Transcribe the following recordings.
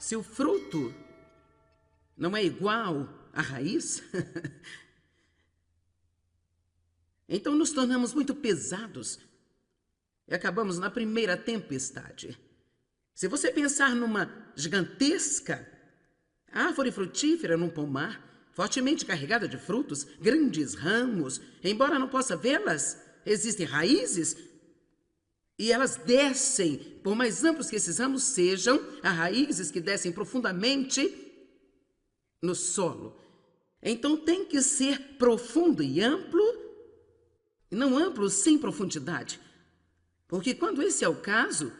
Se o fruto não é igual à raiz, então nos tornamos muito pesados e acabamos na primeira tempestade. Se você pensar numa gigantesca árvore frutífera num pomar, fortemente carregada de frutos, grandes ramos, embora não possa vê-las, existem raízes e elas descem, por mais amplos que esses ramos sejam, há raízes que descem profundamente no solo. Então tem que ser profundo e amplo, e não amplo sem profundidade. Porque quando esse é o caso,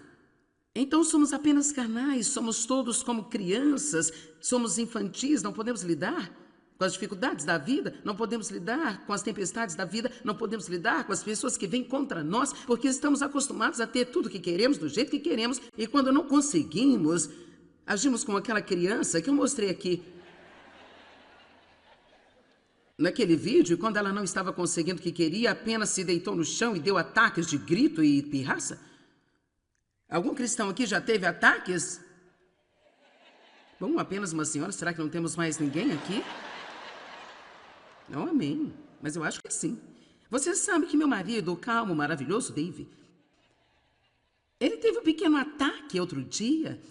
então somos apenas carnais, somos todos como crianças, somos infantis, não podemos lidar com as dificuldades da vida, não podemos lidar com as tempestades da vida, não podemos lidar com as pessoas que vêm contra nós, porque estamos acostumados a ter tudo o que queremos, do jeito que queremos, e quando não conseguimos, agimos como aquela criança que eu mostrei aqui naquele vídeo, quando ela não estava conseguindo o que queria, apenas se deitou no chão e deu ataques de grito e pirraça. Algum cristão aqui já teve ataques? Bom, apenas uma senhora. Será que não temos mais ninguém aqui? Não, amém. Mas eu acho que sim. Você sabe que meu marido, o calmo, maravilhoso Dave, ele teve um pequeno ataque outro dia.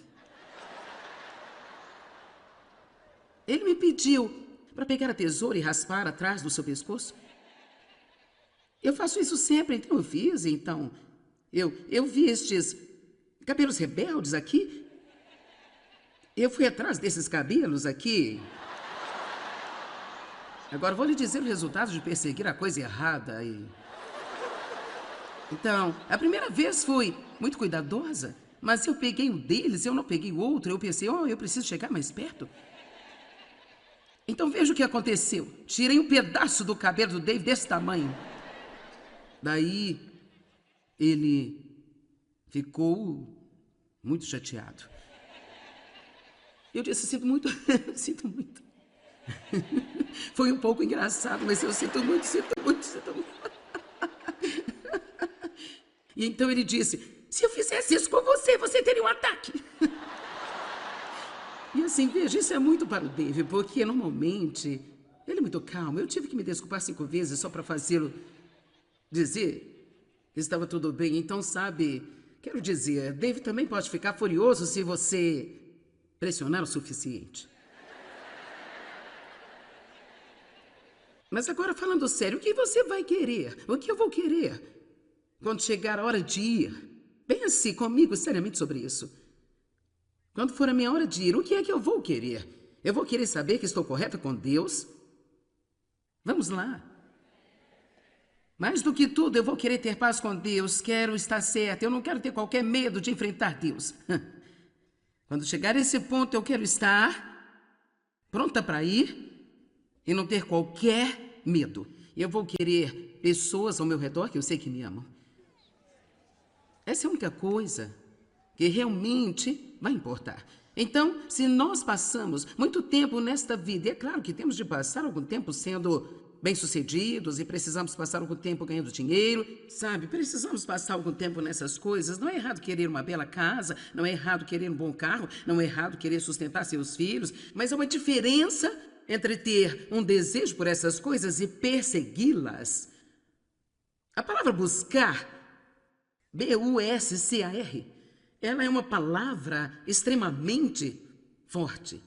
Ele me pediu para pegar a tesoura e raspar atrás do seu pescoço. Eu faço isso sempre, então eu fiz. Então, eu vi estes cabelos rebeldes aqui. Eu fui atrás desses cabelos aqui. Agora vou lhe dizer o resultado de perseguir a coisa errada. Então, a primeira vez fui muito cuidadosa, mas eu peguei um deles, eu não peguei o outro. Eu pensei, eu preciso chegar mais perto. Então veja o que aconteceu. Tirei um pedaço do cabelo do Dave desse tamanho. Daí, ele ficou muito chateado. Eu disse, sinto muito, sinto muito. Foi um pouco engraçado, mas eu sinto muito, sinto muito, sinto muito. E então ele disse, se eu fizesse isso com você, você teria um ataque. E assim, veja, isso é muito para o Dave, porque normalmente ele é muito calmo. Eu tive que me desculpar 5 vezes só para fazê-lo dizer que estava tudo bem. Então, sabe, quero dizer, Dave também pode ficar furioso se você pressionar o suficiente. Mas agora, falando sério, o que você vai querer? O que eu vou querer? Quando chegar a hora de ir, pense comigo seriamente sobre isso. Quando for a minha hora de ir, o que é que eu vou querer? Eu vou querer saber que estou correta com Deus? Vamos lá. Mais do que tudo, eu vou querer ter paz com Deus. Quero estar certa. Eu não quero ter qualquer medo de enfrentar Deus. Quando chegar a esse ponto, eu quero estar pronta para ir e não ter qualquer medo. Eu vou querer pessoas ao meu redor que eu sei que me amam. Essa é a única coisa que realmente vai importar. Então, se nós passamos muito tempo nesta vida, e é claro que temos de passar algum tempo sendo bem-sucedidos e precisamos passar algum tempo ganhando dinheiro, sabe? Precisamos passar algum tempo nessas coisas. Não é errado querer uma bela casa, não é errado querer um bom carro, não é errado querer sustentar seus filhos, mas há uma diferença entre ter um desejo por essas coisas e persegui-las. A palavra buscar, B-U-S-C-A-R, ela é uma palavra extremamente forte.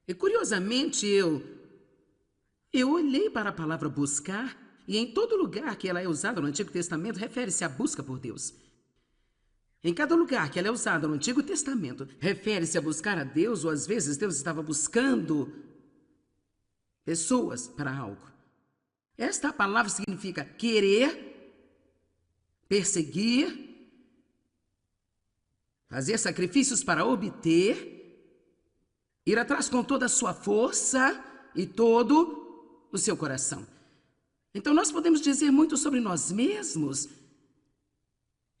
E curiosamente eu olhei para a palavra buscar e em todo lugar que ela é usada no Antigo Testamento refere-se à busca por Deus. Em cada lugar que ela é usada no Antigo Testamento refere-se a buscar a Deus, ou às vezes Deus estava buscando pessoas para algo. Esta palavra significa querer, perseguir, fazer sacrifícios para obter, ir atrás com toda a sua força e todo o seu coração. Então nós podemos dizer muito sobre nós mesmos.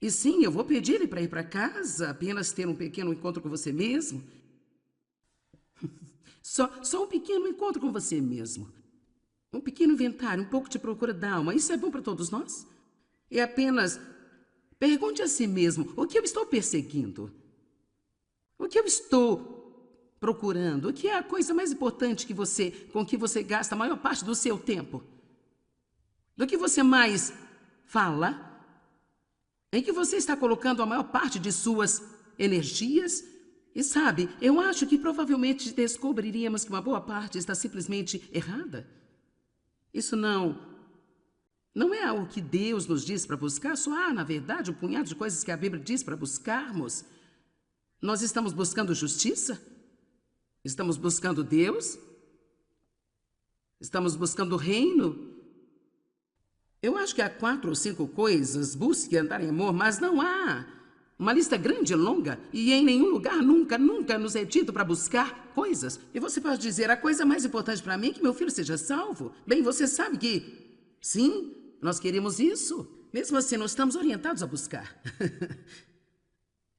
E sim, eu vou pedir-lhe para ir para casa, apenas ter um pequeno encontro com você mesmo. Só um pequeno encontro com você mesmo. Um pequeno inventário, um pouco de procura da alma. Isso é bom para todos nós? É apenas pergunte a si mesmo, o que eu estou perseguindo? O que eu estou procurando? O que é a coisa mais importante com que você gasta a maior parte do seu tempo? Do que você mais fala? Em que você está colocando a maior parte de suas energias? E sabe, eu acho que provavelmente descobriríamos que uma boa parte está simplesmente errada. Isso não é algo que Deus nos diz para buscar, só há, na verdade, um punhado de coisas que a Bíblia diz para buscarmos. Nós estamos buscando justiça? Estamos buscando Deus? Estamos buscando o reino? Eu acho que há 4 ou 5 coisas, busque andar em amor, mas não há uma lista grande e longa, e em nenhum lugar nunca nos é dito para buscar coisas. E você pode dizer, a coisa mais importante para mim é que meu filho seja salvo. Bem, você sabe que, sim, nós queremos isso. Mesmo assim, nós estamos orientados a buscar.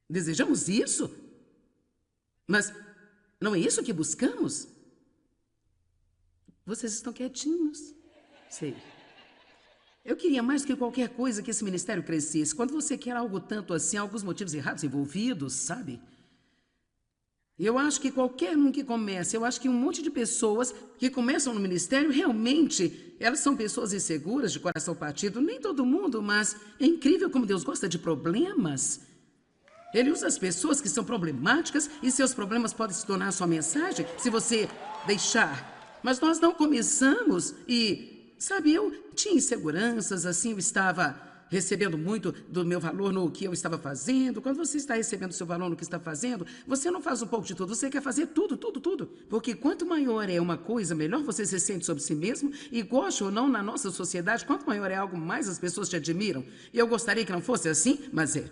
Desejamos isso? Mas não é isso que buscamos? Vocês estão quietinhos. Sei. Eu queria mais do que qualquer coisa que esse ministério crescesse. Quando você quer algo tanto assim, há alguns motivos errados envolvidos, sabe? Eu acho que qualquer um que comece, eu acho que um monte de pessoas que começam no ministério, realmente, elas são pessoas inseguras, de coração partido. Nem todo mundo, mas é incrível como Deus gosta de problemas. Ele usa as pessoas que são problemáticas e seus problemas podem se tornar a sua mensagem se você deixar. Mas nós não começamos e... Sabe, eu tinha inseguranças, assim, eu estava recebendo muito do meu valor no que eu estava fazendo. Quando você está recebendo seu valor no que está fazendo, você não faz um pouco de tudo, você quer fazer tudo. Porque quanto maior é uma coisa, melhor você se sente sobre si mesmo. E goste ou não, na nossa sociedade, quanto maior é algo, mais as pessoas te admiram. E eu gostaria que não fosse assim, mas é.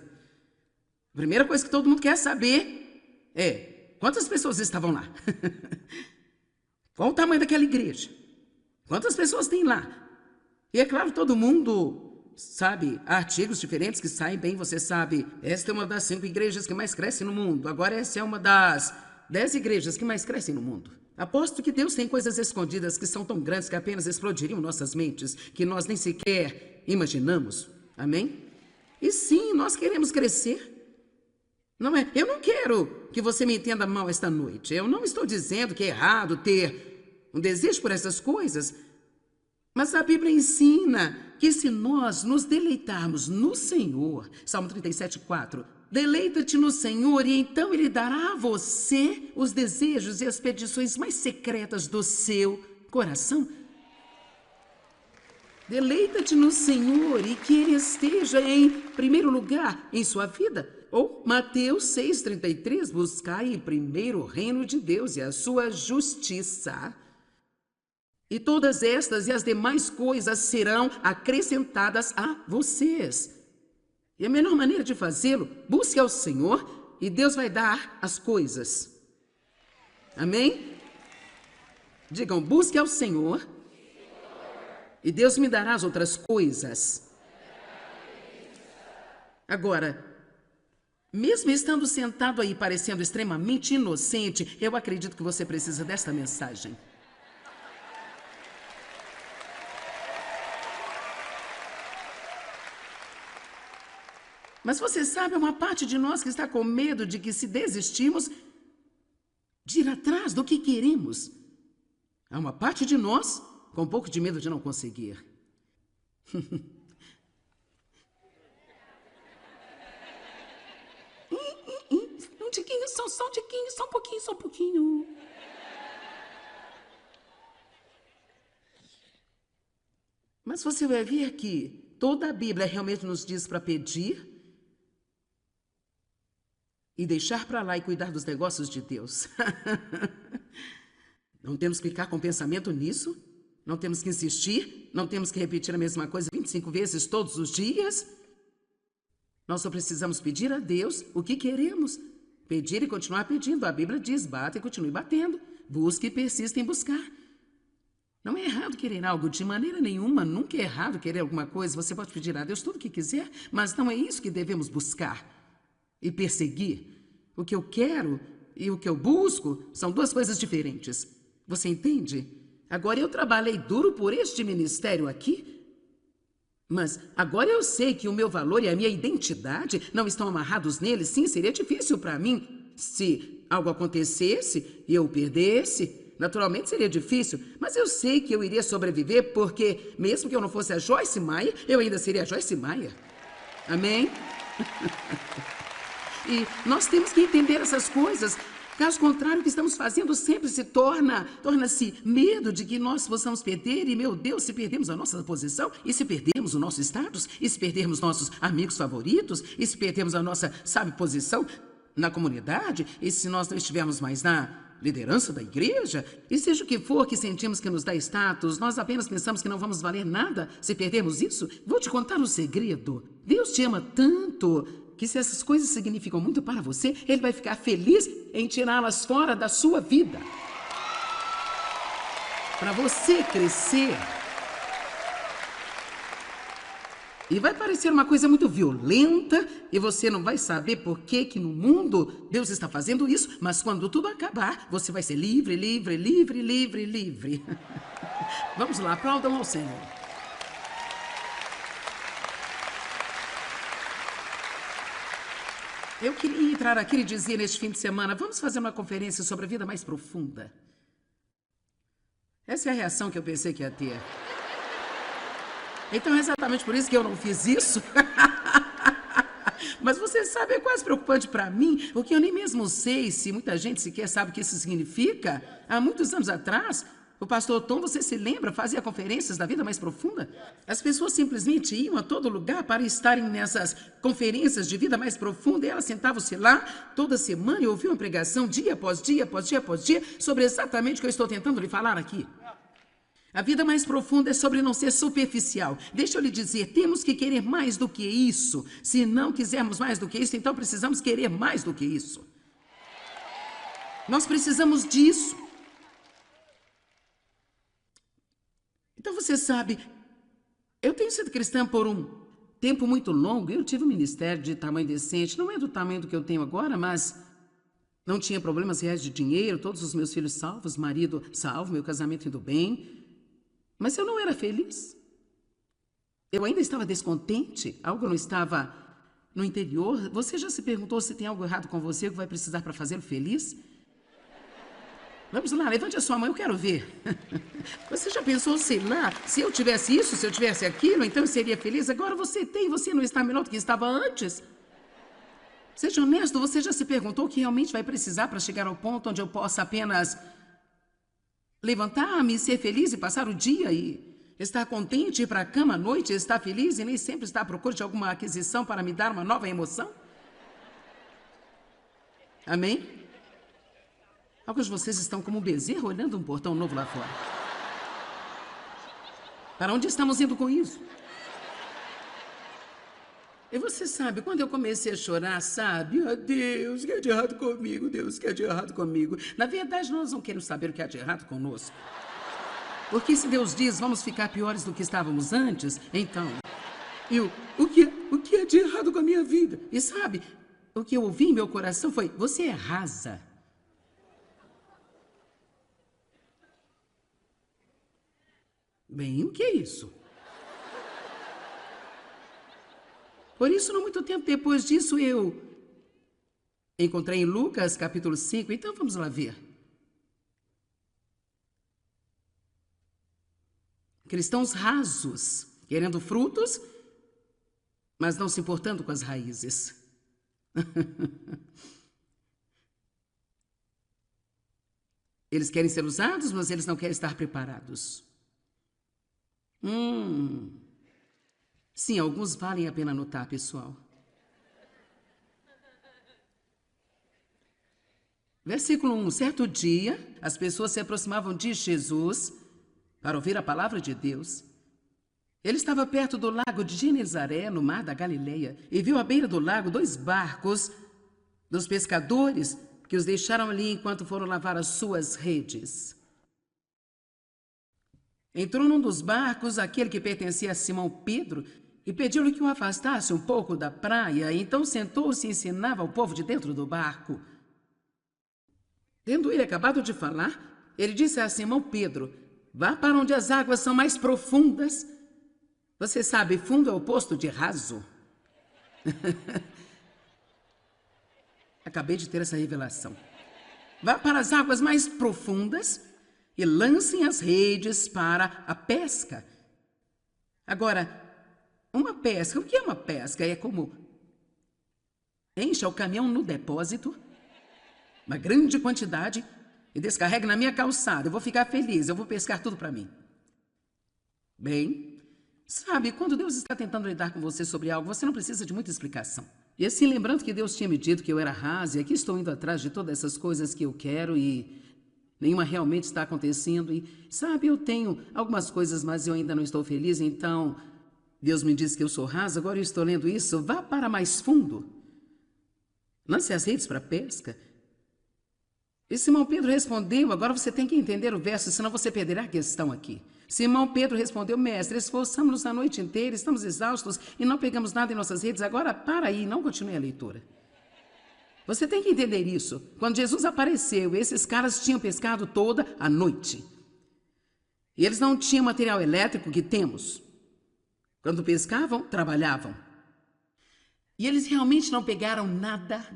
A primeira coisa que todo mundo quer saber é quantas pessoas estavam lá. Qual o tamanho daquela igreja? Quantas pessoas tem lá? E é claro, todo mundo sabe, há artigos diferentes que saem bem, você sabe, esta é uma das 5 igrejas que mais crescem no mundo, agora essa é uma das 10 igrejas que mais crescem no mundo. Aposto que Deus tem coisas escondidas que são tão grandes que apenas explodiriam nossas mentes, que nós nem sequer imaginamos. Amém? E sim, nós queremos crescer. Não é? Eu não quero que você me entenda mal esta noite. Eu não estou dizendo que é errado ter um desejo por essas coisas, mas a Bíblia ensina que se nós nos deleitarmos no Senhor, Salmo 37:4, deleita-te no Senhor e então Ele dará a você os desejos e as petições mais secretas do seu coração. Deleita-te no Senhor e que Ele esteja em primeiro lugar em sua vida. Ou Mateus 6:33, buscai primeiro o reino de Deus e a sua justiça. E todas estas e as demais coisas serão acrescentadas a vocês. E a melhor maneira de fazê-lo, busque ao Senhor e Deus vai dar as coisas. Amém? Digam, busque ao Senhor e Deus me dará as outras coisas. Agora, mesmo estando sentado aí parecendo extremamente inocente, eu acredito que você precisa desta mensagem. Mas você sabe, uma parte de nós que está com medo de que se desistirmos, de ir atrás do que queremos. Há uma parte de nós com um pouco de medo de não conseguir. Um tiquinho, só um tiquinho, só um pouquinho. Mas você vai ver que toda a Bíblia realmente nos diz para pedir e deixar para lá e cuidar dos negócios de Deus. Não temos que ficar com pensamento nisso, não temos que insistir, não temos que repetir a mesma coisa 25 vezes todos os dias. Nós só precisamos pedir a Deus o que queremos. Pedir e continuar pedindo. A Bíblia diz, bata e continue batendo. Busque e persista em buscar. Não é errado querer algo de maneira nenhuma, nunca é errado querer alguma coisa. Você pode pedir a Deus tudo o que quiser, mas não é isso que devemos buscar e perseguir. O que eu quero e o que eu busco são 2 coisas diferentes. Você entende? Agora eu trabalhei duro por este ministério aqui, mas agora eu sei que o meu valor e a minha identidade não estão amarrados nele. Sim, seria difícil para mim se algo acontecesse e eu o perdesse, naturalmente seria difícil, mas eu sei que eu iria sobreviver porque, mesmo que eu não fosse a Joyce Meyer, eu ainda seria a Joyce Meyer. Amém? E nós temos que entender essas coisas. Caso contrário, o que estamos fazendo sempre torna-se medo de que nós possamos perder. E, meu Deus, se perdermos a nossa posição, e se perdermos o nosso status, e se perdermos nossos amigos favoritos, e se perdermos a nossa, posição na comunidade, e se nós não estivermos mais na liderança da igreja, e seja o que for que sentimos que nos dá status, nós apenas pensamos que não vamos valer nada se perdermos isso. Vou te contar um segredo. Deus te ama tanto que se essas coisas significam muito para você, Ele vai ficar feliz em tirá-las fora da sua vida. Para você crescer. E vai parecer uma coisa muito violenta e você não vai saber por que no mundo Deus está fazendo isso, mas quando tudo acabar, você vai ser livre, livre, livre, livre, livre. Vamos lá, aplaudam ao Senhor. Eu queria entrar aqui e dizer neste fim de semana, vamos fazer uma conferência sobre a vida mais profunda. Essa é a reação que eu pensei que ia ter. Então é exatamente por isso que eu não fiz isso. Mas você sabe, é quase preocupante para mim, porque eu nem mesmo sei se muita gente sequer sabe o que isso significa. Há muitos anos atrás, o pastor Tom, você se lembra, fazia conferências da vida mais profunda? As pessoas simplesmente iam a todo lugar para estarem nessas conferências de vida mais profunda e elas sentavam-se lá toda semana e ouviam uma pregação dia após dia, após dia, após dia, sobre exatamente o que eu estou tentando lhe falar aqui. A vida mais profunda é sobre não ser superficial. Deixa eu lhe dizer, temos que querer mais do que isso. Se não quisermos mais do que isso, então precisamos querer mais do que isso. Nós precisamos disso. Então você sabe, eu tenho sido cristã por um tempo muito longo. Eu tive um ministério de tamanho decente. Não é do tamanho do que eu tenho agora, mas não tinha problemas reais de dinheiro, todos os meus filhos salvos, marido salvo, meu casamento indo bem. Mas eu não era feliz. Eu ainda estava descontente, algo não estava no interior. Você já se perguntou se tem algo errado com você que vai precisar para fazê-lo feliz? Vamos lá, levante a sua mão, eu quero ver. Você já pensou, sei lá, se eu tivesse isso, se eu tivesse aquilo, então eu seria feliz? Agora você tem, você não está melhor do que estava antes? Seja honesto, você já se perguntou o que realmente vai precisar para chegar ao ponto onde eu possa apenas levantar-me, ser feliz e passar o dia e estar contente, ir para a cama à noite, estar feliz e nem sempre estar à procura de alguma aquisição para me dar uma nova emoção? Amém? Alguns de vocês estão como um bezerro olhando um portão novo lá fora. Para onde estamos indo com isso? E você sabe, quando eu comecei a chorar, sabe? Ah, Deus, o que é de errado comigo? Deus, o que é de errado comigo? Na verdade, nós não queremos saber o que há de errado conosco. Porque se Deus diz, vamos ficar piores do que estávamos antes, então, o que é de errado com a minha vida? E sabe, o que eu ouvi em meu coração foi, você é rasa. Bem, o que é isso? Por isso, não muito tempo depois disso, eu encontrei em Lucas, capítulo 5. Então, vamos lá ver. Cristãos rasos, querendo frutos, mas não se importando com as raízes. Eles querem ser usados, mas eles não querem estar preparados. Sim, alguns valem a pena anotar, pessoal. Versículo 1. Certo dia, as pessoas se aproximavam de Jesus para ouvir a palavra de Deus. Ele estava perto do lago de Genezaré, no mar da Galileia, e viu à beira do lago 2 barcos dos pescadores que os deixaram ali enquanto foram lavar as suas redes. Entrou num dos barcos, aquele que pertencia a Simão Pedro, e pediu-lhe que o afastasse um pouco da praia. Então sentou-se e ensinava ao povo de dentro do barco. Tendo ele acabado de falar, ele disse a Simão Pedro, vá para onde as águas são mais profundas. Você sabe, fundo é o oposto de raso. Acabei de ter essa revelação. Vá para as águas mais profundas e lancem as redes para a pesca. Agora, uma pesca, o que é uma pesca? É como encha o caminhão no depósito, uma grande quantidade, e descarregue na minha calçada. Eu vou ficar feliz, eu vou pescar tudo para mim. Bem, sabe, quando Deus está tentando lidar com você sobre algo, você não precisa de muita explicação. E assim, lembrando que Deus tinha me dito que eu era rasa, e aqui estou indo atrás de todas essas coisas que eu quero e nenhuma realmente está acontecendo. E, sabe, eu tenho algumas coisas, mas eu ainda não estou feliz, então Deus me disse que eu sou rasa, agora eu estou lendo isso. Vá para mais fundo. Lance as redes para a pesca. E Simão Pedro respondeu, agora você tem que entender o verso, senão você perderá a questão aqui. Simão Pedro respondeu, mestre, esforçamos-nos a noite inteira, estamos exaustos e não pegamos nada em nossas redes. Agora para aí, não continue a leitura. Você tem que entender isso. Quando Jesus apareceu, esses caras tinham pescado toda a noite. E eles não tinham material elétrico que temos. Quando pescavam, trabalhavam. E eles realmente não pegaram nada.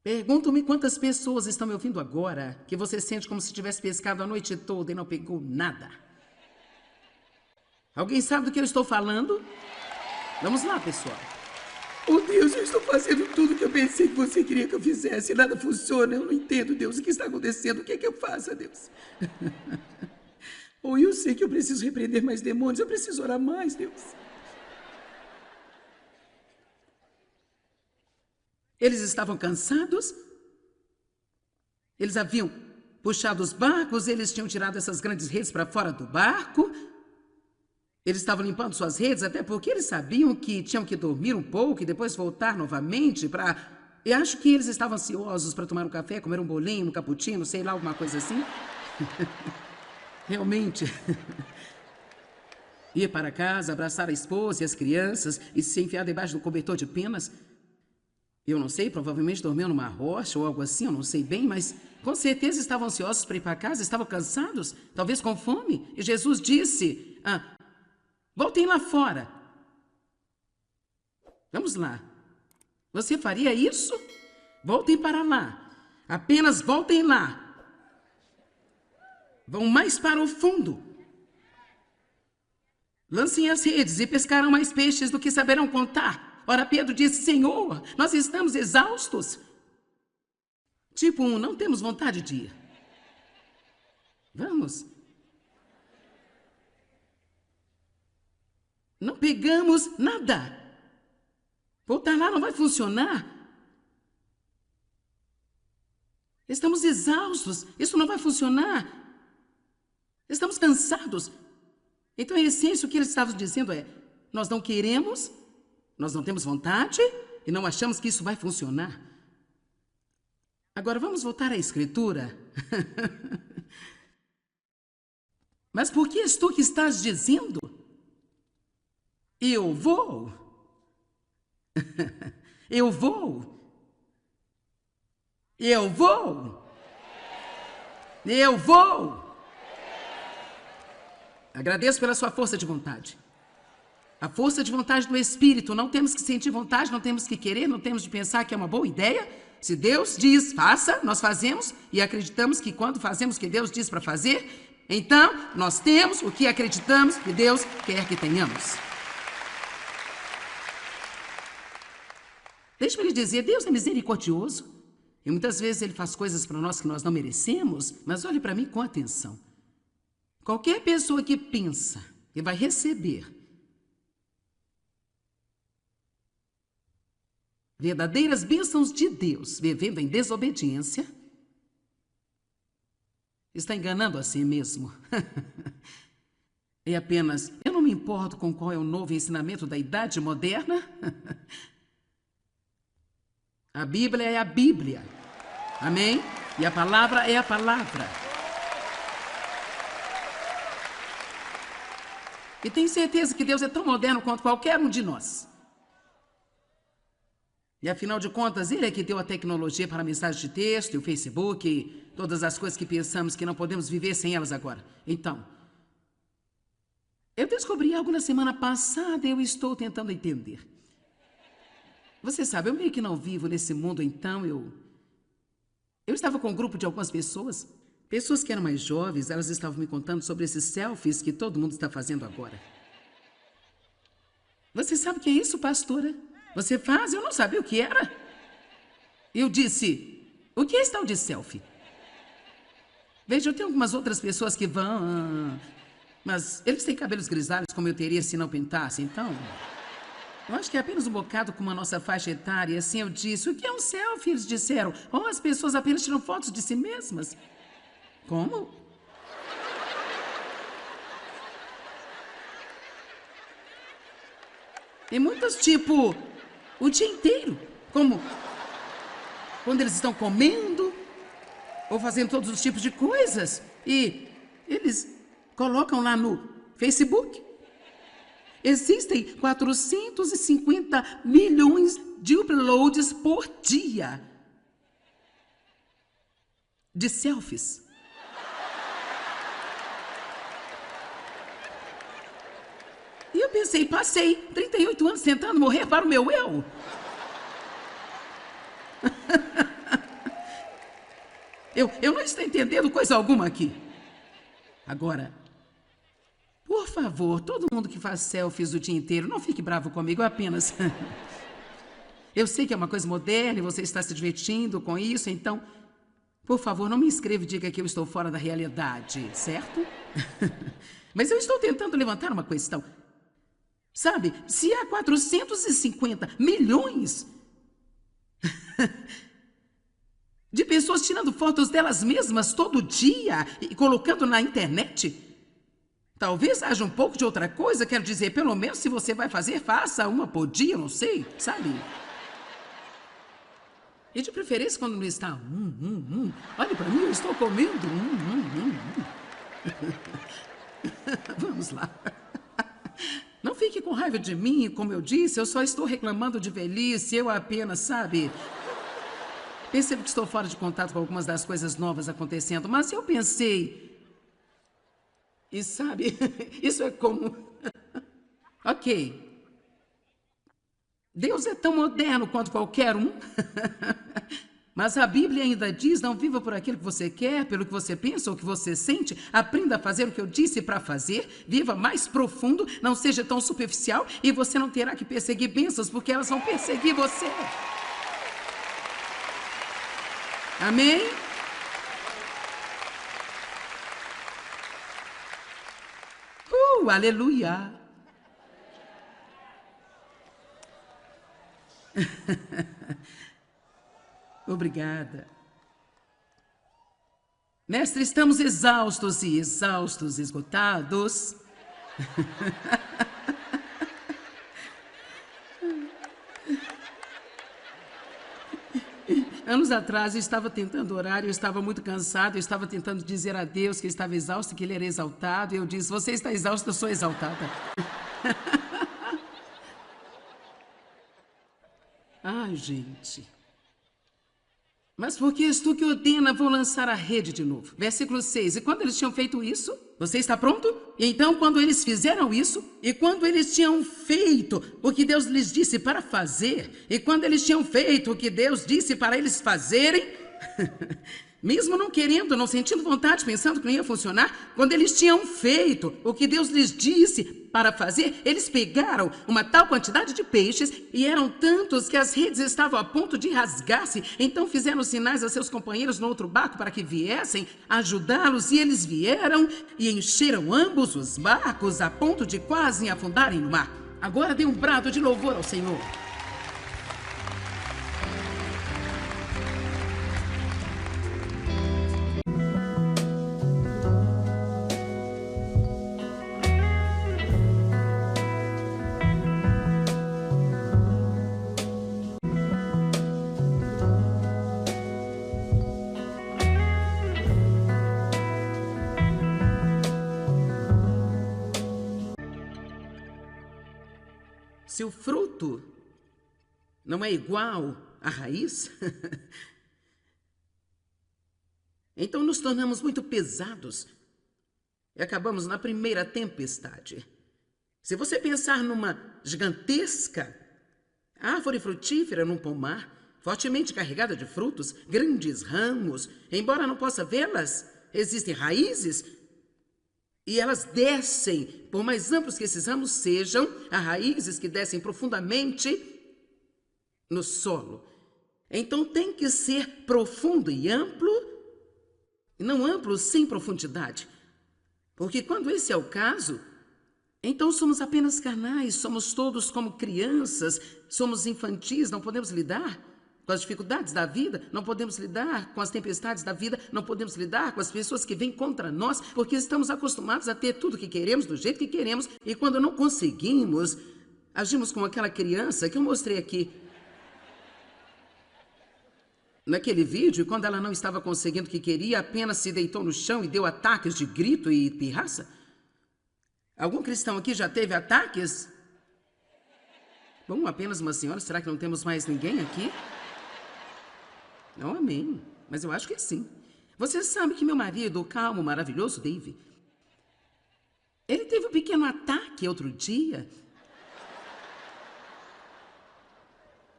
Pergunto-me quantas pessoas estão me ouvindo agora que você sente como se tivesse pescado a noite toda e não pegou nada. Alguém sabe do que eu estou falando? Vamos lá, pessoal. Oh, Deus, eu estou fazendo tudo que eu pensei que você queria que eu fizesse. Nada funciona, eu não entendo, Deus. O que está acontecendo? O que é que eu faça, Deus? Oh, eu sei que eu preciso repreender mais demônios. Eu preciso orar mais, Deus. Eles estavam cansados, eles haviam puxado os barcos, eles tinham tirado essas grandes redes para fora do barco, eles estavam limpando suas redes, até porque eles sabiam que tinham que dormir um pouco e depois voltar novamente para... Eu acho que eles estavam ansiosos para tomar um café, comer um bolinho, um cappuccino, sei lá, alguma coisa assim. Realmente. Ir para casa, abraçar a esposa e as crianças e se enfiar debaixo do cobertor de penas. Eu não sei, provavelmente dormiam numa rocha ou algo assim, eu não sei bem, mas com certeza estavam ansiosos para ir para casa, estavam cansados, talvez com fome. E Jesus disse, voltem lá fora. Vamos lá. Você faria isso? Voltem para lá. Apenas voltem lá. Vão mais para o fundo. Lancem as redes e pescarão mais peixes do que saberão contar. Ora, Pedro disse, Senhor, nós estamos exaustos. Tipo, não temos vontade de ir. Vamos. Não pegamos nada. Voltar lá não vai funcionar. Estamos exaustos. Isso não vai funcionar. Estamos cansados. Então, a essência, o que eles estavam dizendo é, nós não queremos... Nós não temos vontade e não achamos que isso vai funcionar. Agora, vamos voltar à Escritura. Mas por que és tu que estás dizendo? Eu vou. Eu vou. Eu vou. Eu vou. Agradeço pela sua força de vontade. A força de vontade do Espírito. Não temos que sentir vontade, não temos que querer, não temos de pensar que é uma boa ideia. Se Deus diz, faça, nós fazemos e acreditamos que quando fazemos o que Deus diz para fazer, então nós temos o que acreditamos que Deus quer que tenhamos. Deixe-me lhe dizer, Deus é misericordioso. E muitas vezes Ele faz coisas para nós que nós não merecemos, mas olhe para mim com atenção. Qualquer pessoa que pensa que vai receber verdadeiras bênçãos de Deus, vivendo em desobediência, está enganando a si mesmo. É apenas, eu não me importo com qual é o novo ensinamento da idade moderna. A Bíblia é a Bíblia. Amém? E a palavra é a palavra. E tenho certeza que Deus é tão moderno quanto qualquer um de nós. E afinal de contas, Ele é que deu a tecnologia para a mensagem de texto, e o Facebook, e todas as coisas que pensamos que não podemos viver sem elas agora. Então, eu descobri algo na semana passada e eu estou tentando entender. Você sabe, eu meio que não vivo nesse mundo, então eu estava com um grupo de algumas pessoas. Pessoas que eram mais jovens, elas estavam me contando sobre esses selfies que todo mundo está fazendo agora. Você sabe o que é isso, pastora? Você faz? Eu não sabia o que era. Eu disse, o que é esse tal de selfie? Veja, eu tenho algumas outras pessoas que vão... Mas eles têm cabelos grisalhos como eu teria se não pintasse, então... Eu acho que é apenas um bocado com a nossa faixa etária. E assim eu disse, o que é um selfie? Eles disseram, as pessoas apenas tiram fotos de si mesmas. Como? Tem muitas, tipo, o dia inteiro. Como quando eles estão comendo ou fazendo todos os tipos de coisas. E eles colocam lá no Facebook. Existem 450 milhões de uploads por dia de selfies. E eu pensei, passei 38 anos tentando morrer para o meu eu. Eu não estou entendendo coisa alguma aqui. Agora, por favor, todo mundo que faz selfies o dia inteiro, não fique bravo comigo, apenas... Eu sei que é uma coisa moderna e você está se divertindo com isso, então... Por favor, não me escreva e diga que eu estou fora da realidade, certo? Mas eu estou tentando levantar uma questão. Sabe, se há 450 milhões de pessoas tirando fotos delas mesmas todo dia e colocando na internet, talvez haja um pouco de outra coisa. Quero dizer, pelo menos se você vai fazer, faça uma por dia, não sei, sabe? E de preferência quando não está... Olha para mim, eu estou comendo. Vamos lá. Não fique com raiva de mim, como eu disse, eu só estou reclamando de velhice, eu apenas, sabe... Percebo que estou fora de contato com algumas das coisas novas acontecendo, mas eu pensei... E sabe, isso é como... Ok. Deus é tão moderno quanto qualquer um. Mas a Bíblia ainda diz, não viva por aquilo que você quer, pelo que você pensa ou que você sente. Aprenda a fazer o que eu disse para fazer. Viva mais profundo, não seja tão superficial. E você não terá que perseguir bênçãos, porque elas vão perseguir você. Amém? Aleluia! Obrigada. Mestre, estamos exaustos, esgotados. Anos atrás, eu estava tentando orar, eu estava muito cansado, eu estava tentando dizer a Deus que eu estava exausto, que Ele era exaltado, e eu disse, você está exausto, eu sou exaltada. Ai, gente. Mas porque és tu que ordena, vou lançar a rede de novo. Versículo 6. E quando eles tinham feito isso, você está pronto? E então, quando eles fizeram isso, e quando eles tinham feito o que Deus lhes disse para fazer, e quando eles tinham feito o que Deus disse para eles fazerem, mesmo não querendo, não sentindo vontade, pensando que não ia funcionar, quando eles tinham feito o que Deus lhes disse para fazer, eles pegaram uma tal quantidade de peixes e eram tantos que as redes estavam a ponto de rasgar-se. Então fizeram sinais a seus companheiros no outro barco para que viessem ajudá-los, e eles vieram e encheram ambos os barcos a ponto de quase afundarem no mar. Agora dê um brado de louvor ao Senhor. Se o fruto não é igual à raiz, então nos tornamos muito pesados e acabamos na primeira tempestade. Se você pensar numa gigantesca árvore frutífera num pomar, fortemente carregada de frutos, grandes ramos. Embora não possa vê-las, existem raízes e elas descem, por mais amplos que esses ramos sejam, há raízes que descem profundamente no solo. Então tem que ser profundo e amplo, e não amplo sem profundidade. Porque quando esse é o caso, então somos apenas carnais, somos todos como crianças, somos infantis, não podemos lidar com as dificuldades da vida, não podemos lidar com as tempestades da vida, não podemos lidar com as pessoas que vêm contra nós, porque estamos acostumados a ter tudo o que queremos, do jeito que queremos, e quando não conseguimos, agimos como aquela criança que eu mostrei aqui naquele vídeo, quando ela não estava conseguindo o que queria, apenas se deitou no chão e deu ataques de grito e pirraça. Algum cristão aqui já teve ataques? Bom, apenas uma senhora. Será que não temos mais ninguém aqui? Não, amém. Mas eu acho que sim. Você sabe que meu marido, o calmo, maravilhoso Dave, ele teve um pequeno ataque outro dia.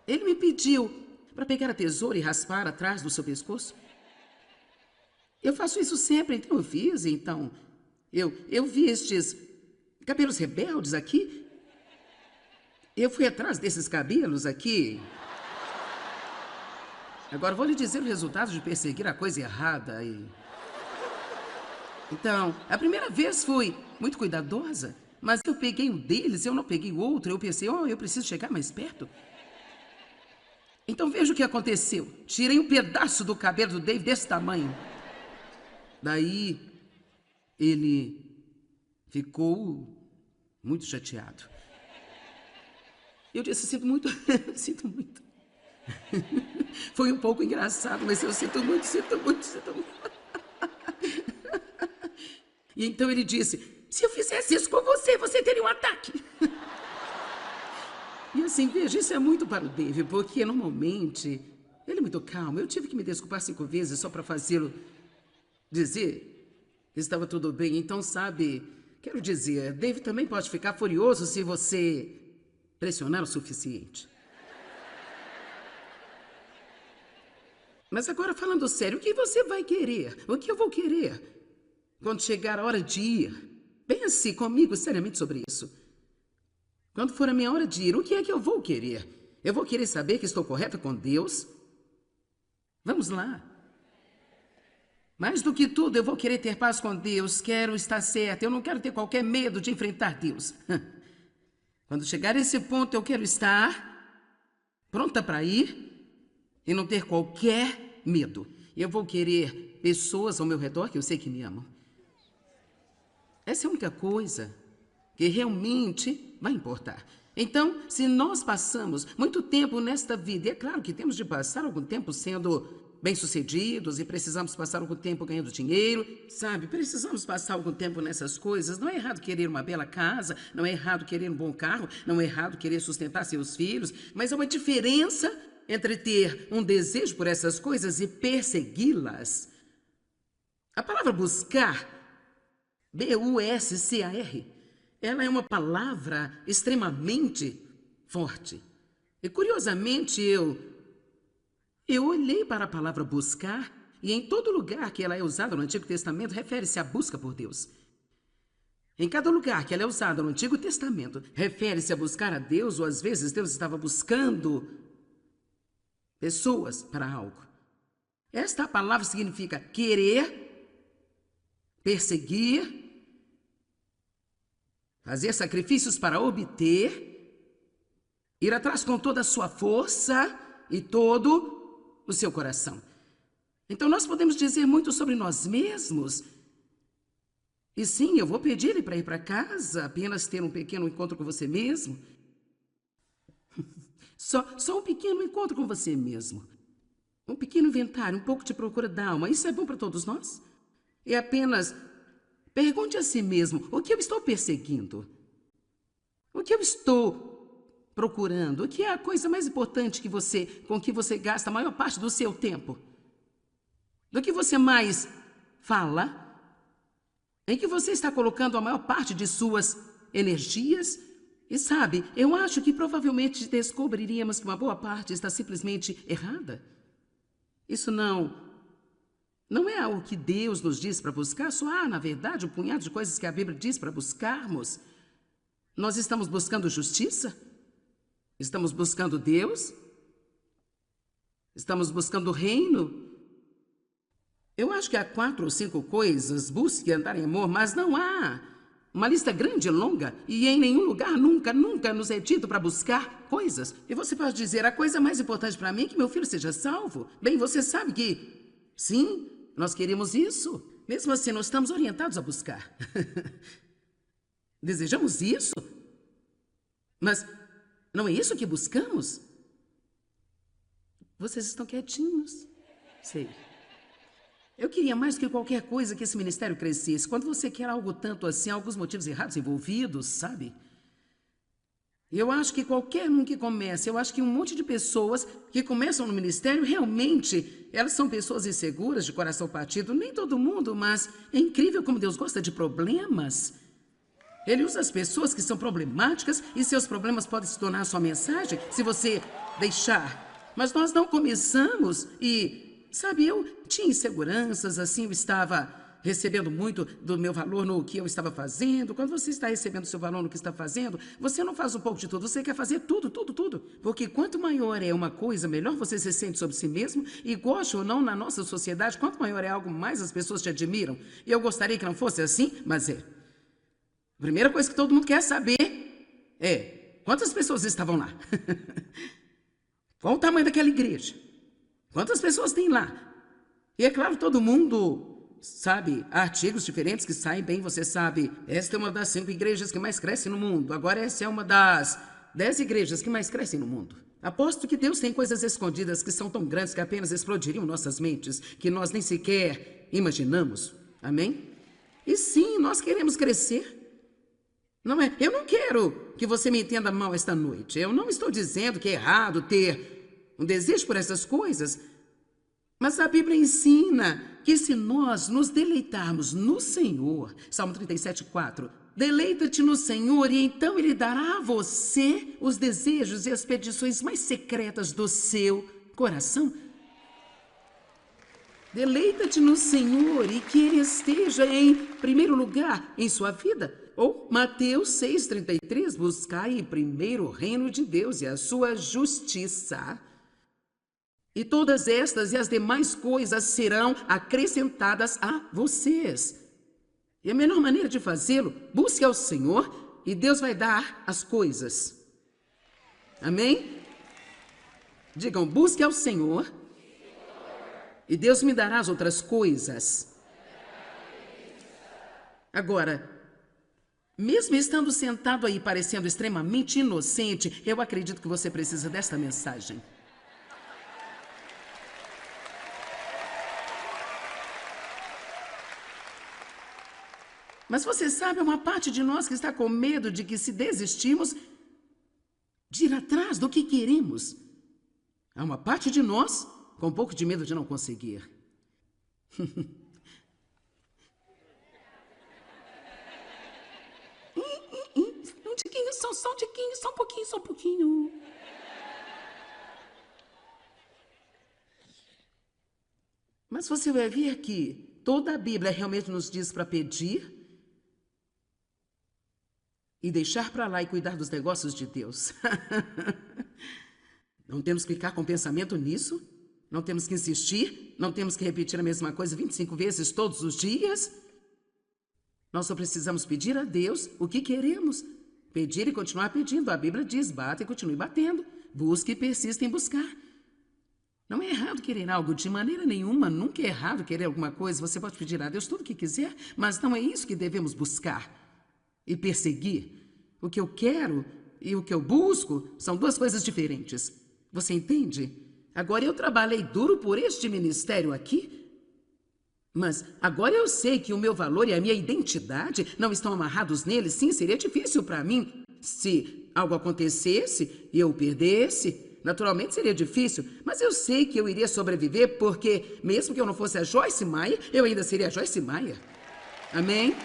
Ele me pediu para pegar a tesoura e raspar atrás do seu pescoço. Eu faço isso sempre, então eu fiz. Então, eu vi estes cabelos rebeldes aqui. Eu fui atrás desses cabelos aqui. Agora vou lhe dizer o resultado de perseguir a coisa errada. Então, a primeira vez fui muito cuidadosa, mas eu peguei um deles, eu não peguei o outro. Eu pensei, eu preciso chegar mais perto. Então veja o que aconteceu. Tirei um pedaço do cabelo do Dave desse tamanho. Daí, ele ficou muito chateado. Eu disse, sinto muito, sinto muito. Foi um pouco engraçado, mas eu sinto muito, sinto muito, sinto muito. E então ele disse, se eu fizesse isso com você, você teria um ataque. E assim, veja, isso é muito para o Dave, porque normalmente ele é muito calmo. Eu tive que me desculpar 5 vezes só para fazê-lo dizer que estava tudo bem. Então, sabe, quero dizer, Dave também pode ficar furioso se você pressionar o suficiente. Mas agora, falando sério, o que você vai querer? O que eu vou querer? Quando chegar a hora de ir, pense comigo seriamente sobre isso. Quando for a minha hora de ir, o que é que eu vou querer? Eu vou querer saber que estou correta com Deus? Vamos lá. Mais do que tudo, eu vou querer ter paz com Deus. Quero estar certa. Eu não quero ter qualquer medo de enfrentar Deus. Quando chegar a esse ponto, eu quero estar pronta para ir e não ter qualquer medo. Eu vou querer pessoas ao meu redor que eu sei que me amam. Essa é a única coisa que realmente vai importar. Então, se nós passamos muito tempo nesta vida, e é claro que temos de passar algum tempo sendo bem-sucedidos e precisamos passar algum tempo ganhando dinheiro, sabe? Precisamos passar algum tempo nessas coisas. Não é errado querer uma bela casa, não é errado querer um bom carro, não é errado querer sustentar seus filhos, mas há uma diferença entre ter um desejo por essas coisas e persegui-las. A palavra buscar, B-U-S-C-A-R, ela é uma palavra extremamente forte. E curiosamente eu olhei para a palavra buscar e em todo lugar que ela é usada no Antigo Testamento refere-se à busca por Deus. Em cada lugar que ela é usada no Antigo Testamento refere-se a buscar a Deus, ou às vezes Deus estava buscando pessoas para algo. Esta palavra significa querer, perseguir, fazer sacrifícios para obter, ir atrás com toda a sua força e todo o seu coração. Então nós podemos dizer muito sobre nós mesmos. E sim, eu vou pedir-lhe para ir para casa, apenas ter um pequeno encontro com você mesmo. Só um pequeno encontro com você mesmo. Um pequeno inventário, um pouco de procura da alma. Isso é bom para todos nós? É apenas pergunte a si mesmo, o que eu estou perseguindo? O que eu estou procurando? O que é a coisa mais importante com que você gasta a maior parte do seu tempo? Do que você mais fala? Em que você está colocando a maior parte de suas energias? E sabe, eu acho que provavelmente descobriríamos que uma boa parte está simplesmente errada. Isso não é algo que Deus nos diz para buscar, só há, na verdade, um punhado de coisas que a Bíblia diz para buscarmos. Nós estamos buscando justiça? Estamos buscando Deus? Estamos buscando o reino? Eu acho que há 4 ou 5 coisas, busque andar em amor, mas não há uma lista grande e longa, e em nenhum lugar nunca nos é dito para buscar coisas. E você pode dizer, a coisa mais importante para mim é que meu filho seja salvo. Bem, você sabe que, sim, nós queremos isso. Mesmo assim, nós estamos orientados a buscar. Desejamos isso? Mas não é isso que buscamos? Vocês estão quietinhos. Sei. Eu queria mais do que qualquer coisa que esse ministério crescesse. Quando você quer algo tanto assim, há alguns motivos errados envolvidos, sabe? Eu acho que qualquer um que comece, eu acho que um monte de pessoas que começam no ministério, realmente, elas são pessoas inseguras, de coração partido. Nem todo mundo, mas é incrível como Deus gosta de problemas. Ele usa as pessoas que são problemáticas e seus problemas podem se tornar a sua mensagem se você deixar. Mas nós não começamos e... Sabe, eu tinha inseguranças, assim, eu estava recebendo muito do meu valor no que eu estava fazendo. Quando você está recebendo seu valor no que está fazendo, você não faz um pouco de tudo, você quer fazer tudo. Porque quanto maior é uma coisa, melhor você se sente sobre si mesmo. E goste ou não, na nossa sociedade, quanto maior é algo, mais as pessoas te admiram. E eu gostaria que não fosse assim, mas é. A primeira coisa que todo mundo quer saber é quantas pessoas estavam lá. Qual o tamanho daquela igreja? Quantas pessoas tem lá? E é claro, todo mundo sabe, há artigos diferentes que saem bem, você sabe, esta é uma das 5 igrejas que mais crescem no mundo. Agora essa é uma das 10 igrejas que mais crescem no mundo. Aposto que Deus tem coisas escondidas que são tão grandes que apenas explodiriam nossas mentes, que nós nem sequer imaginamos. Amém? E sim, nós queremos crescer. Não é? Eu não quero que você me entenda mal esta noite. Eu não estou dizendo que é errado ter um desejo por essas coisas, mas a Bíblia ensina que se nós nos deleitarmos no Senhor, Salmo 37:4, deleita-te no Senhor e então Ele dará a você os desejos e as petições mais secretas do seu coração. Deleita-te no Senhor e que Ele esteja em primeiro lugar em sua vida. Ou Mateus 6:33, buscai primeiro o reino de Deus e a sua justiça. E todas estas e as demais coisas serão acrescentadas a vocês. E a melhor maneira de fazê-lo, busque ao Senhor e Deus vai dar as coisas. Amém? Digam, busque ao Senhor e Deus me dará as outras coisas. Agora, mesmo estando sentado aí parecendo extremamente inocente, eu acredito que você precisa desta mensagem. Mas você sabe, uma parte de nós que está com medo de que se desistirmos de ir atrás do que queremos. Há uma parte de nós com um pouco de medo de não conseguir. Um tiquinho, só um tiquinho, só um pouquinho. Mas você vai ver que toda a Bíblia realmente nos diz para pedir e deixar para lá e cuidar dos negócios de Deus. Não temos que ficar com pensamento nisso, não temos que insistir, não temos que repetir a mesma coisa 25 vezes todos os dias. Nós só precisamos pedir a Deus o que queremos. Pedir e continuar pedindo. A Bíblia diz, bata e continue batendo. Busque e persista em buscar. Não é errado querer algo de maneira nenhuma, nunca é errado querer alguma coisa. Você pode pedir a Deus tudo o que quiser, mas não é isso que devemos buscar e perseguir. O que eu quero e o que eu busco são 2 coisas diferentes. Você entende? Agora eu trabalhei duro por este ministério aqui, mas agora eu sei que o meu valor e a minha identidade não estão amarrados nele. Sim, seria difícil para mim se algo acontecesse e eu perdesse. Naturalmente seria difícil, mas eu sei que eu iria sobreviver porque, mesmo que eu não fosse a Joyce Meyer, eu ainda seria a Joyce Meyer. Amém?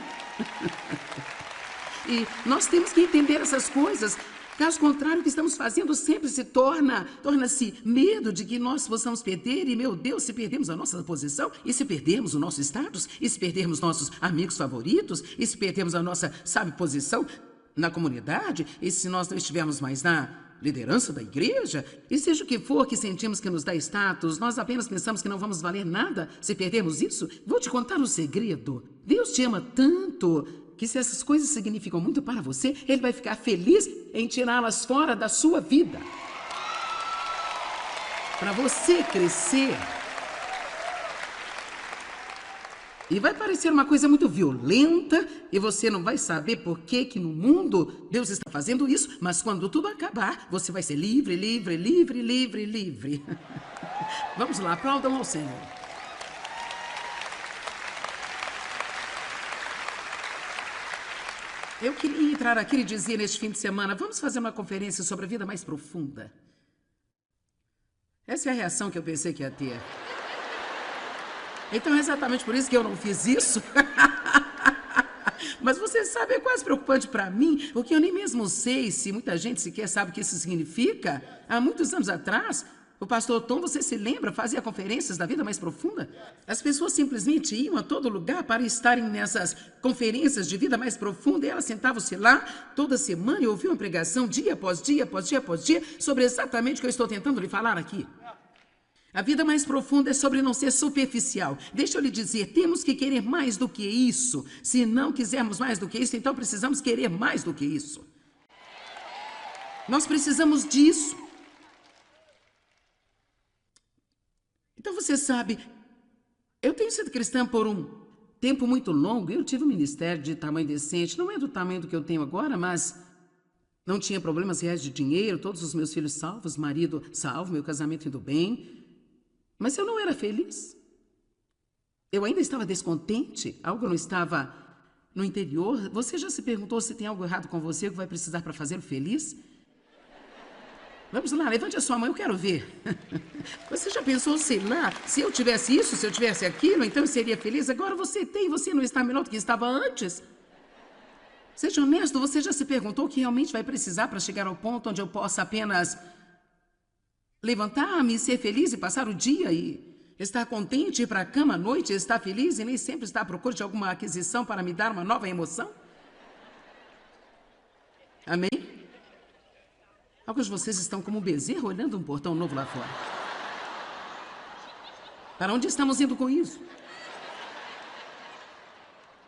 E nós temos que entender essas coisas. Caso contrário, o que estamos fazendo sempre torna-se medo de que nós possamos perder. E, meu Deus, se perdermos a nossa posição, e se perdermos o nosso status, e se perdermos nossos amigos favoritos, e se perdermos a nossa, posição na comunidade, e se nós não estivermos mais na liderança da igreja, e seja o que for que sentimos que nos dá status, nós apenas pensamos que não vamos valer nada se perdermos isso. Vou te contar um segredo. Deus te ama tanto que se essas coisas significam muito para você, Ele vai ficar feliz em tirá-las fora da sua vida. Para você crescer. E vai parecer uma coisa muito violenta e você não vai saber por que no mundo Deus está fazendo isso, mas quando tudo acabar, você vai ser livre, livre, livre, livre, livre. Vamos lá, aplaudam ao Senhor. Eu queria entrar aqui e dizer neste fim de semana, vamos fazer uma conferência sobre a vida mais profunda. Essa é a reação que eu pensei que ia ter. Então é exatamente por isso que eu não fiz isso. Mas você sabe, é quase preocupante para mim, porque eu nem mesmo sei se muita gente sequer sabe o que isso significa. Há muitos anos atrás, o pastor Tom, você se lembra, fazia conferências da vida mais profunda? As pessoas simplesmente iam a todo lugar para estarem nessas conferências de vida mais profunda e elas sentavam-se lá toda semana e ouviam uma pregação dia após dia, após dia, após dia, sobre exatamente o que eu estou tentando lhe falar aqui. A vida mais profunda é sobre não ser superficial. Deixa eu lhe dizer, temos que querer mais do que isso. Se não quisermos mais do que isso, então precisamos querer mais do que isso. Nós precisamos disso. Então você sabe, eu tenho sido cristã por um tempo muito longo. Eu tive um ministério de tamanho decente. Não é do tamanho do que eu tenho agora, mas não tinha problemas reais de dinheiro, todos os meus filhos salvos, marido salvo, meu casamento indo bem. Mas eu não era feliz. Eu ainda estava descontente, algo não estava no interior. Você já se perguntou se tem algo errado com você que vai precisar para fazê-lo feliz? Vamos lá, levante a sua mão, eu quero ver. Você já pensou, sei lá, se eu tivesse isso, se eu tivesse aquilo, então eu seria feliz? Agora você tem, você não está melhor do que estava antes? Seja honesto, você já se perguntou o que realmente vai precisar para chegar ao ponto onde eu possa apenas levantar-me, ser feliz e passar o dia e estar contente, ir para a cama à noite, estar feliz e nem sempre estar à procura de alguma aquisição para me dar uma nova emoção? Amém? Alguns de vocês estão como um bezerro olhando um portão novo lá fora. Para onde estamos indo com isso?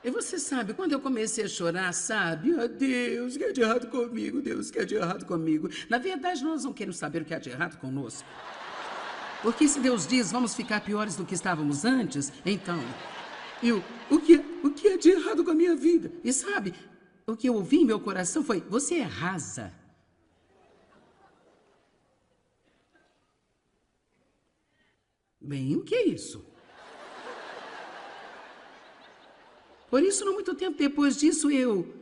E você sabe, quando eu comecei a chorar, sabe? Oh, Deus, o que é de errado comigo? Deus, o que é de errado comigo? Na verdade, nós não queremos saber o que há de errado conosco. Porque se Deus diz, vamos ficar piores do que estávamos antes, então, o que é de errado com a minha vida? E sabe, o que eu ouvi em meu coração foi, você é rasa. Bem, o que é isso? Por isso, não muito tempo depois disso, eu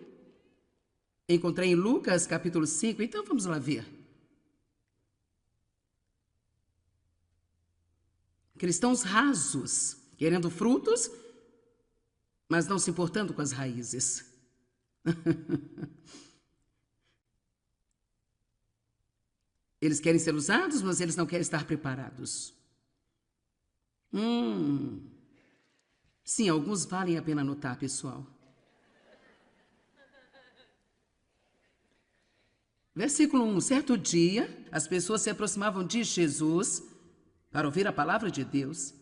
encontrei em Lucas, capítulo 5. Então, vamos lá ver. Cristãos rasos, querendo frutos, mas não se importando com as raízes. Eles querem ser usados, mas eles não querem estar preparados. Sim, alguns valem a pena anotar, pessoal. Versículo 1. Certo dia, as pessoas se aproximavam de Jesus para ouvir a palavra de Deus.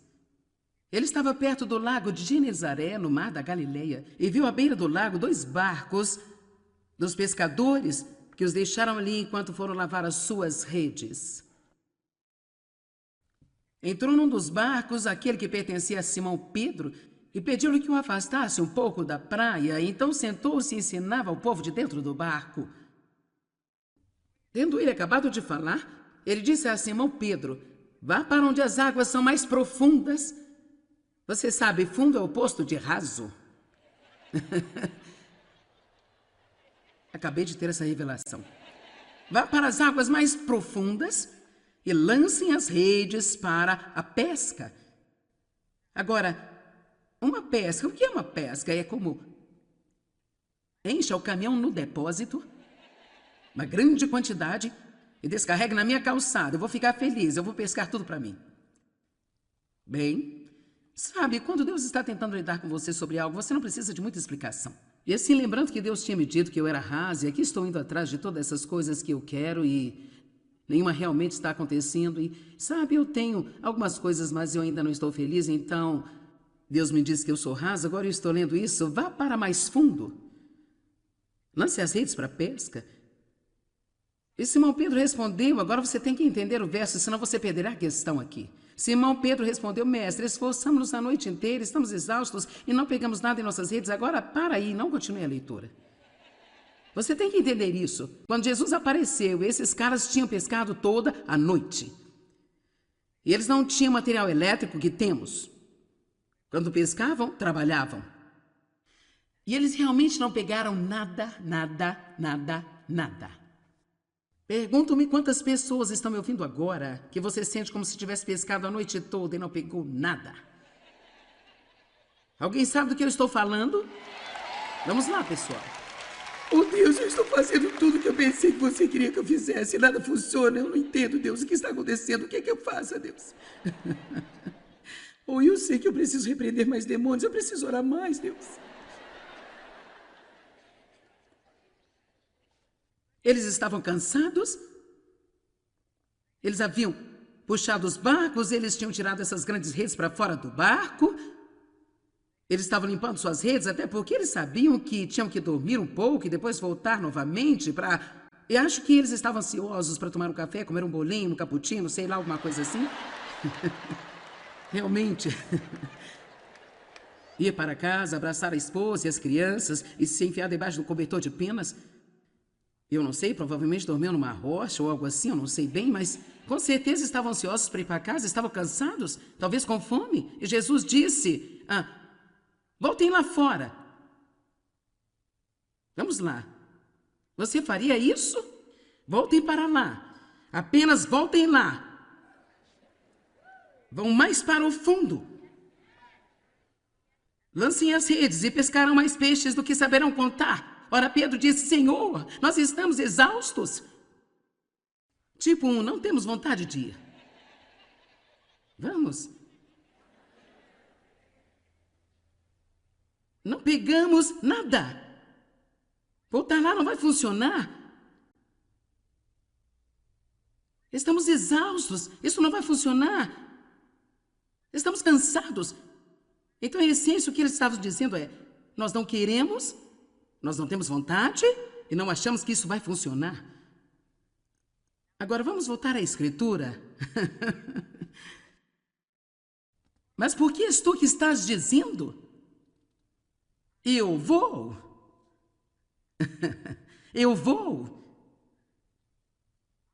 Ele estava perto do lago de Genezaré, no mar da Galileia, e viu à beira do lago 2 barcos dos pescadores que os deixaram ali enquanto foram lavar as suas redes. Entrou num dos barcos, aquele que pertencia a Simão Pedro, e pediu-lhe que o afastasse um pouco da praia. Então sentou-se e ensinava ao povo de dentro do barco. Tendo ele acabado de falar, ele disse a Simão Pedro, vá para onde as águas são mais profundas. Você sabe, fundo é o oposto de raso. Acabei de ter essa revelação. Vá para as águas mais profundas e lancem as redes para a pesca. Agora, uma pesca, o que é uma pesca? É como encha o caminhão no depósito, uma grande quantidade, e descarregue na minha calçada. Eu vou ficar feliz, eu vou pescar tudo para mim. Bem, sabe, quando Deus está tentando lidar com você sobre algo, você não precisa de muita explicação. E assim, lembrando que Deus tinha me dito que eu era rasa, e aqui estou indo atrás de todas essas coisas que eu quero e nenhuma realmente está acontecendo. E, sabe, eu tenho algumas coisas, mas eu ainda não estou feliz, então Deus me disse que eu sou rasa, agora eu estou lendo isso. Vá para mais fundo. Lance as redes para pesca. E Simão Pedro respondeu, agora você tem que entender o verso, senão você perderá a questão aqui. Simão Pedro respondeu, mestre, esforçamos-nos a noite inteira, estamos exaustos e não pegamos nada em nossas redes. Agora para aí, não continue a leitura. Você tem que entender isso. Quando Jesus apareceu, esses caras tinham pescado toda a noite. E eles não tinham material elétrico que temos. Quando pescavam, trabalhavam. E eles realmente não pegaram nada. Pergunto-me quantas pessoas estão me ouvindo agora que você sente como se tivesse pescado a noite toda e não pegou nada. Alguém sabe do que eu estou falando? Vamos lá, pessoal. Oh, Deus, eu estou fazendo tudo que eu pensei que você queria que eu fizesse. Nada funciona, eu não entendo, Deus. O que está acontecendo? O que é que eu faça, Deus? Oh, eu sei que eu preciso repreender mais demônios. Eu preciso orar mais, Deus. Eles estavam cansados, eles haviam puxado os barcos, eles tinham tirado essas grandes redes para fora do barco, eles estavam limpando suas redes, até porque eles sabiam que tinham que dormir um pouco e depois voltar novamente para... Eu acho que eles estavam ansiosos para tomar um café, comer um bolinho, um cappuccino, sei lá, alguma coisa assim. Realmente. Ir para casa, abraçar a esposa e as crianças e se enfiar debaixo do cobertor de penas. Eu não sei, provavelmente dormiam numa rocha ou algo assim, eu não sei bem, mas com certeza estavam ansiosos para ir para casa, estavam cansados, talvez com fome. E Jesus disse, voltem lá fora. Vamos lá. Você faria isso? Voltem para lá. Apenas voltem lá. Vão mais para o fundo. Lancem as redes e pescarão mais peixes do que saberão contar. Ora, Pedro disse, Senhor, nós estamos exaustos. Tipo, não temos vontade de ir. Vamos. Não pegamos nada. Voltar lá não vai funcionar. Estamos exaustos. Isso não vai funcionar. Estamos cansados. Então, a essência, o que eles estavam dizendo é, nós não queremos... Nós não temos vontade e não achamos que isso vai funcionar. Agora, vamos voltar à Escritura. Mas por que és tu que estás dizendo? Eu vou. Eu vou.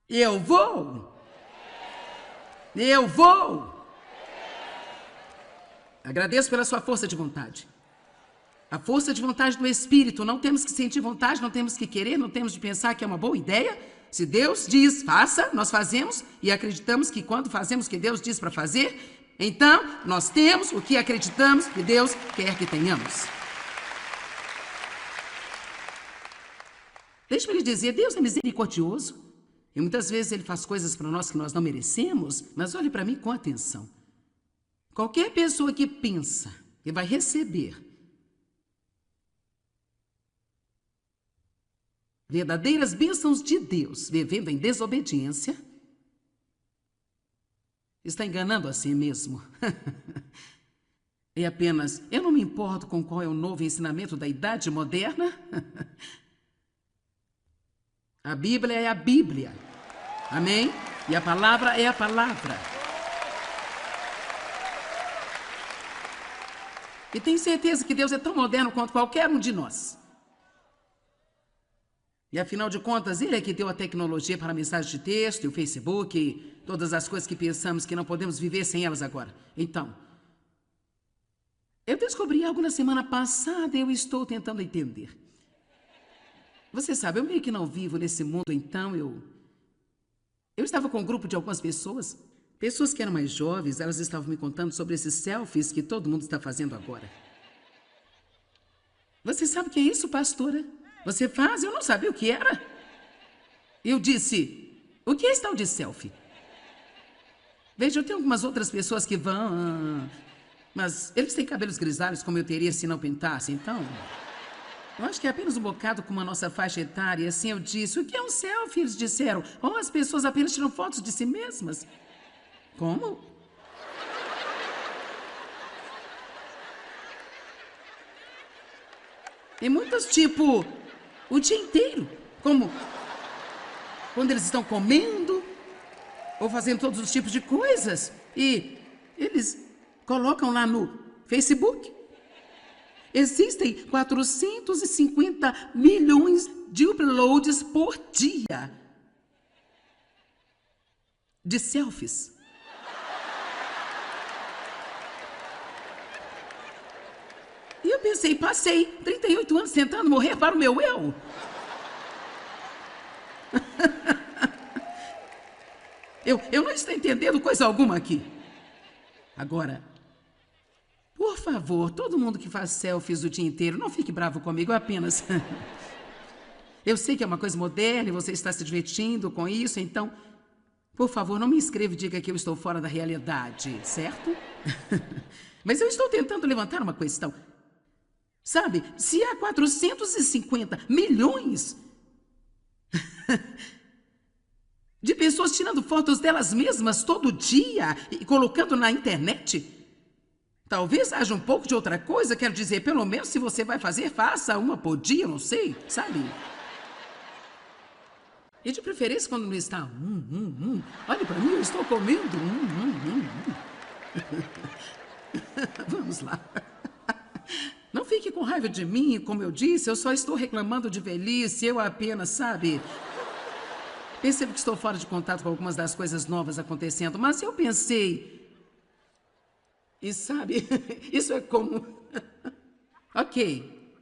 Eu vou. Eu vou. Agradeço pela sua força de vontade. A força de vontade do Espírito. Não temos que sentir vontade, não temos que querer, não temos de pensar que é uma boa ideia. Se Deus diz, faça, nós fazemos e acreditamos que quando fazemos o que Deus diz para fazer, então nós temos o que acreditamos que Deus quer que tenhamos. Deixe-me lhe dizer, Deus é misericordioso. E muitas vezes Ele faz coisas para nós que nós não merecemos, mas olhe para mim com atenção. Qualquer pessoa que pensa que vai receber verdadeiras bênçãos de Deus, vivendo em desobediência, está enganando a si mesmo. É apenas, eu não me importo com qual é o novo ensinamento da idade moderna. A Bíblia é a Bíblia. Amém? E a palavra é a palavra. E tenho certeza que Deus é tão moderno quanto qualquer um de nós. E afinal de contas, Ele é que deu a tecnologia para a mensagem de texto, e o Facebook, e todas as coisas que pensamos que não podemos viver sem elas agora. Então, eu descobri algo na semana passada e eu estou tentando entender. Você sabe, eu meio que não vivo nesse mundo, então eu estava com um grupo de algumas pessoas que eram mais jovens, elas estavam me contando sobre esses selfies que todo mundo está fazendo agora. Você sabe o que é isso, pastora? Você faz? Eu não sabia o que era. Eu disse, o que é esse tal de selfie? Veja, eu tenho algumas outras pessoas que vão... Mas eles têm cabelos grisalhos como eu teria se não pintasse, então... Eu acho que é apenas um bocado com a nossa faixa etária. E assim eu disse, o que é um selfie? Eles disseram, as pessoas apenas tiram fotos de si mesmas. Como? Tem muitas, tipo, o dia inteiro. Como quando eles estão comendo ou fazendo todos os tipos de coisas. E eles colocam lá no Facebook. Existem 450 milhões de uploads por dia de selfies. E eu pensei, passei 38 anos tentando morrer para o meu eu. Eu não estou entendendo coisa alguma aqui. Agora, por favor, todo mundo que faz selfies o dia inteiro, não fique bravo comigo, apenas... Eu sei que é uma coisa moderna e você está se divertindo com isso, então... Por favor, não me escreva e diga que eu estou fora da realidade, certo? Mas eu estou tentando levantar uma questão. Sabe, se há 450 milhões de pessoas tirando fotos delas mesmas todo dia e colocando na internet... Talvez haja um pouco de outra coisa, quero dizer, pelo menos se você vai fazer, faça uma por dia, não sei, sabe? E de preferência quando não está, olha para mim, eu estou comendo, Vamos lá. Não fique com raiva de mim, como eu disse, eu só estou reclamando de velhice, eu apenas, sabe... Percebo que estou fora de contato com algumas das coisas novas acontecendo, mas eu pensei... E sabe, isso é como... Ok.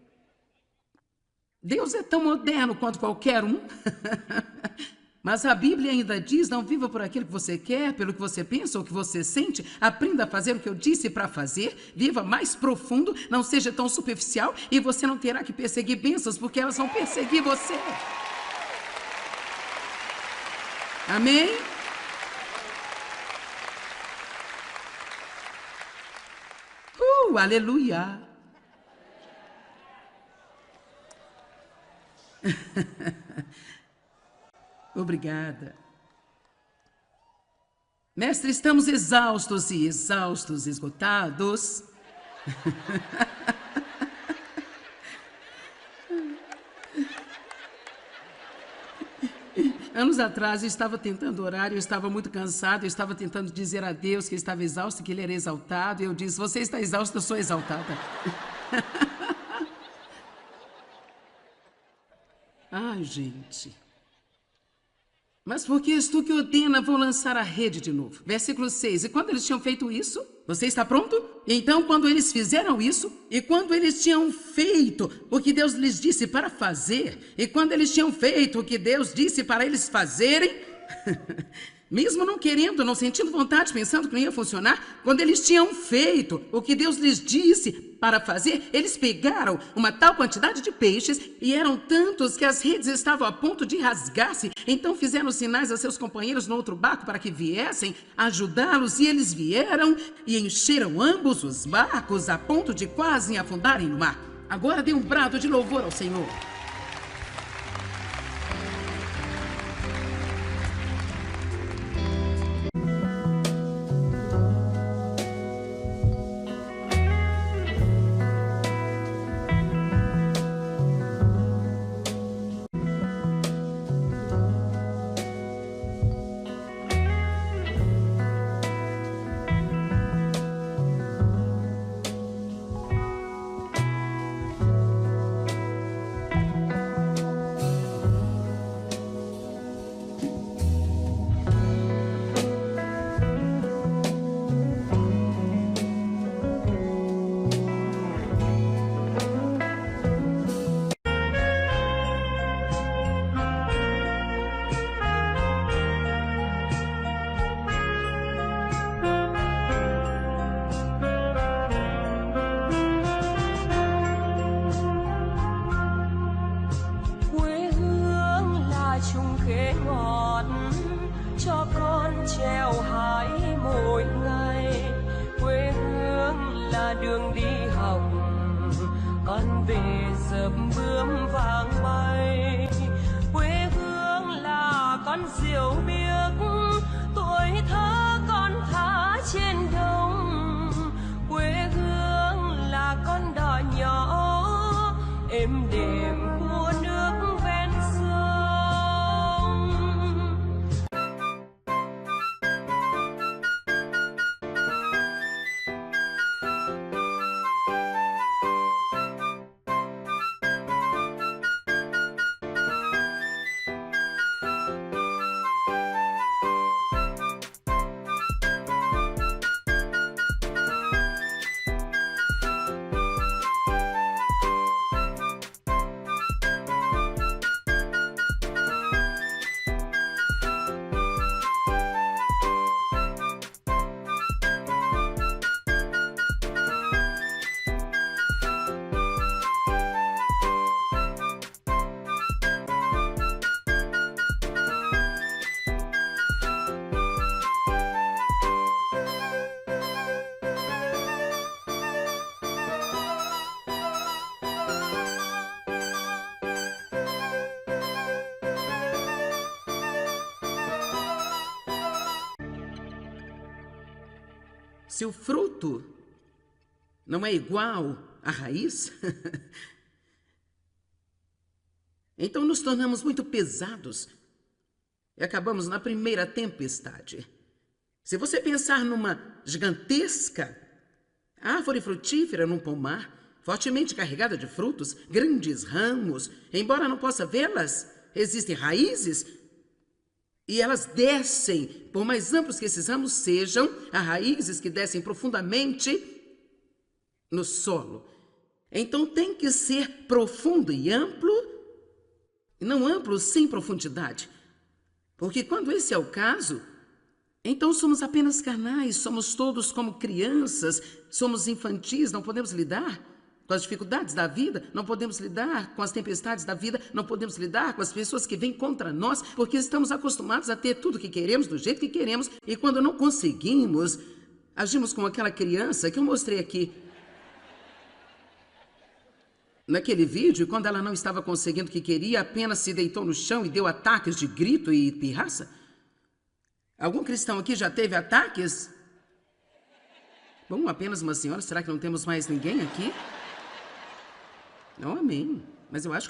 Deus é tão moderno quanto qualquer um. Mas a Bíblia ainda diz, não viva por aquilo que você quer, pelo que você pensa ou que você sente. Aprenda a fazer o que eu disse para fazer. Viva mais profundo, não seja tão superficial. E você não terá que perseguir bênçãos, porque elas vão perseguir você. Amém? Aleluia! Obrigada. Mestre, estamos exaustos, esgotados. Anos atrás, eu estava tentando orar, eu estava muito cansado, eu estava tentando dizer a Deus que eu estava exausto, que Ele era exaltado, e eu disse, você está exausto, eu sou exaltada. Ai, gente. Mas porque és tu que ordena, vou lançar a rede de novo. Versículo 6. E quando eles tinham feito isso, você está pronto? E então, quando eles fizeram isso, e quando eles tinham feito o que Deus lhes disse para fazer, e quando eles tinham feito o que Deus disse para eles fazerem, mesmo não querendo, não sentindo vontade, pensando que não ia funcionar, quando eles tinham feito o que Deus lhes disse para fazer, eles pegaram uma tal quantidade de peixes e eram tantos que as redes estavam a ponto de rasgar-se. Então fizeram sinais a seus companheiros no outro barco para que viessem ajudá-los, e eles vieram e encheram ambos os barcos a ponto de quase afundarem no mar. Agora dê um brado de louvor ao Senhor. khế ngọt cho con treo hái mỗi ngày. Quê hương là đường đi học, con về dập bướm vàng bay. Quê hương là con diều biếc, tuổi thơ con thả trên đồng. Quê hương là con đò nhỏ êm đềm của nước ven sông. Se o fruto não é igual à raiz, então nos tornamos muito pesados e acabamos na primeira tempestade. Se você pensar numa gigantesca árvore frutífera num pomar, fortemente carregada de frutos, grandes ramos, embora não possa vê-las, existem raízes e elas descem, por mais amplos que esses ramos sejam, há raízes que descem profundamente no solo. Então tem que ser profundo e amplo, e não amplo sem profundidade. Porque quando esse é o caso, então somos apenas carnais, somos todos como crianças, somos infantis, não podemos lidar com as dificuldades da vida, não podemos lidar com as tempestades da vida, não podemos lidar com as pessoas que vêm contra nós, porque estamos acostumados a ter tudo que queremos, do jeito que queremos, e quando não conseguimos, agimos como aquela criança que eu mostrei aqui naquele vídeo, quando ela não estava conseguindo o que queria, apenas se deitou no chão e deu ataques de grito e pirraça. Algum cristão aqui já teve ataques? Bom, apenas uma senhora, será que não temos mais ninguém aqui? Não, amém. Mas eu acho